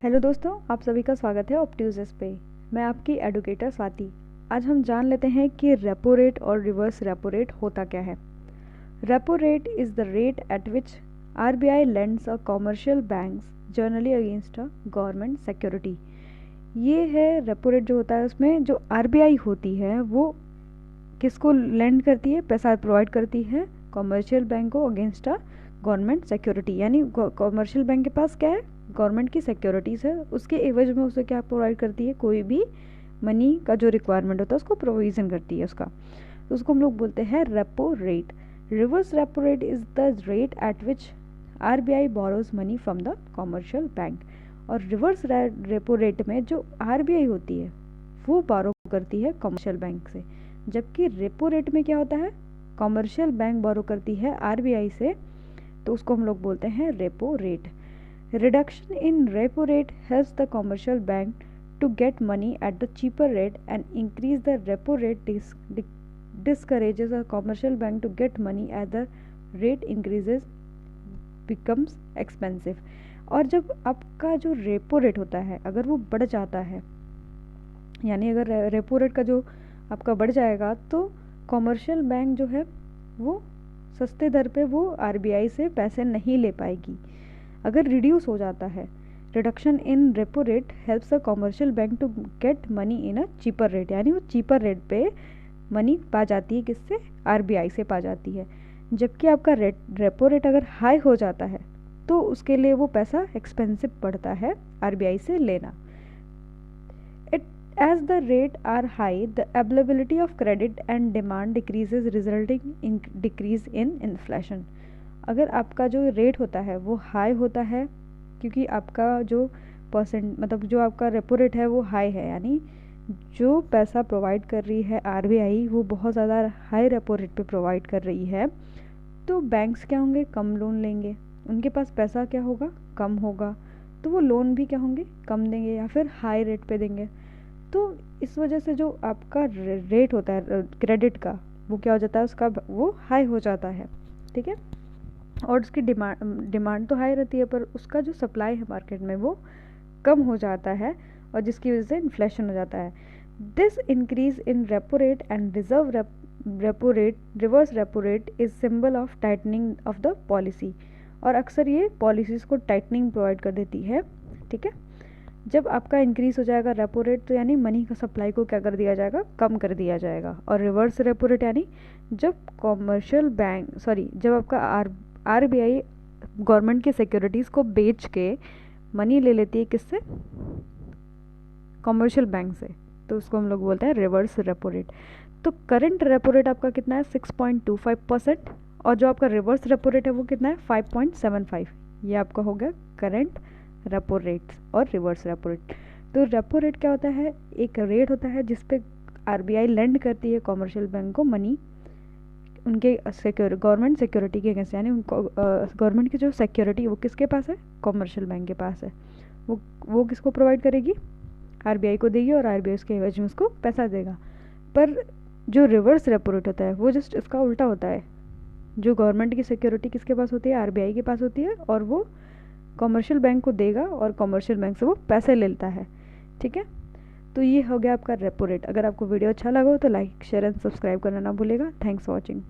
Hello दोस्तों, आप सभी का स्वागत है ऑप्ट्यूज़ पे। मैं आपकी एडुकेटर स्वाति। आज हम जान लेते हैं कि रेपो रेट और रिवर्स रेपो रेट होता क्या है। Repo rate is the rate at which RBI lends a commercial banks generally against a government security. ये है रेपो रेट जो होता है, उसमें जो आरबीआई होती है वो किसको लेंड करती है, पैसा प्रोवाइड करती है कॉमर्शियल बैंक को अगेंस्ट अ गवर्नमेंट सिक्योरिटी। यानी कॉमर्शियल बैंक के पास क्या है, गवर्नमेंट की सिक्योरिटीज़ है, उसके एवज में उसे क्या प्रोवाइड करती है, कोई भी मनी का जो रिक्वायरमेंट होता है उसको प्रोविज़न करती है उसका, तो उसको हम लोग बोलते हैं repo rate. Reverse repo rate is the rate at which RBI borrows money from the commercial bank. और रिवर्स रेपो रेट में जो आरबीआई होती है वो बोरो करती है कॉमर्शियल बैंक से, जबकि रेपो रेट में क्या होता है, कॉमर्शियल बैंक बोरो करती है आरबीआई से, तो उसको हम लोग बोलते हैं repo rate. Reduction in repo rate helps the commercial bank to get money at the cheaper rate, and increase the repo rate discourages a commercial bank to get money at the rate increases becomes expensive। और जब आपका जो repo rate होता है अगर वो बढ़ जाता है, यानी अगर रेपो रेट का जो आपका बढ़ जाएगा, तो कॉमर्शियल बैंक जो है वो सस्ते दर पे वो आरबीआई से पैसे नहीं ले पाएगी। अगर रिड्यूस हो जाता है, reduction in repo rate helps a commercial bank to get money in a cheaper rate, यानी वो चीपर रेट पे मनी पा जाती है, किससे, आरबीआई से पा जाती है। जबकि आपका रेपो रेट अगर हाई हो जाता है तो उसके लिए वो पैसा एक्सपेंसिव पड़ता है आरबीआई से लेना। It as the rate are high, the availability of credit and demand decreases, resulting in decrease in inflation. अगर आपका जो रेट होता है वो हाई होता है, क्योंकि आपका जो परसेंट मतलब जो आपका रेपो रेट है वो हाई है, यानी जो पैसा प्रोवाइड कर रही है आरबीआई वो बहुत ज़्यादा हाई रेपो रेट पे प्रोवाइड कर रही है, तो बैंक्स क्या होंगे, कम लोन लेंगे, उनके पास पैसा क्या होगा, कम होगा, तो वो लोन भी क्या होंगे, कम देंगे या फिर हाई रेट पे देंगे। तो इस वजह से जो आपका रेट होता है क्रेडिट का, वो क्या हो जाता है, उसका वो हाई हो जाता है, ठीक है। और उसकी डिमांड तो हाई रहती है, पर उसका जो सप्लाई है मार्केट में वो कम हो जाता है, और जिसकी वजह से इन्फ्लेशन हो जाता है। This increase in repo rate and reserve repo rate, reverse repo rate is symbol of tightening of the policy. और अक्सर ये पॉलिसीज़ को टाइटनिंग प्रोवाइड कर देती है, ठीक है। जब आपका इंक्रीज हो जाएगा रेपो रेट, तो यानी मनी का सप्लाई को क्या कर दिया जाएगा, कम कर दिया जाएगा। और रिवर्स रेपो रेट यानी जब कॉमर्शियल बैंक जब आपका आरबीआई गवर्नमेंट की सिक्योरिटीज़ को बेच के मनी ले लेती है, किससे, कॉमर्शियल बैंक से, तो उसको हम लोग बोलते हैं रिवर्स रेपो रेट। तो करंट रेपो रेट आपका कितना है, 6.25%, और जो आपका रिवर्स रेपो रेट है वो कितना है, 5.75। ये आपका हो गया करंट रेपो रेट और रिवर्स रेपो रेट। तो रेपो रेट क्या होता है, एक रेट होता है जिसपे आरबीआई लेंड करती है कॉमर्शियल बैंक को मनी उनके गवर्नमेंट सिक्योरिटी के अगेंस्ट, यानी उनको गवर्नमेंट की जो सिक्योरिटी वो किसके पास है, कॉमर्शियल बैंक के पास है। वो किसको प्रोवाइड करेगी, आरबीआई को देगी, और आरबीआई उसके एवज में उसको पैसा देगा। पर जो रिवर्स रेपो रेट होता है वो जस्ट इसका उल्टा होता है, जो गवर्नमेंट की सिक्योरिटी किसके पास होती है, आरबीआई के पास होती है, और वो कॉमर्शियल बैंक को देगा और कॉमर्शियल बैंक से वो पैसे ले लेता है, ठीक है। तो ये हो गया आपका रेपो रेट। अगर आपको वीडियो अच्छा लगा हो तो लाइक, शेयर एंड सब्सक्राइब करना ना भूलेगा। Thanks for watching.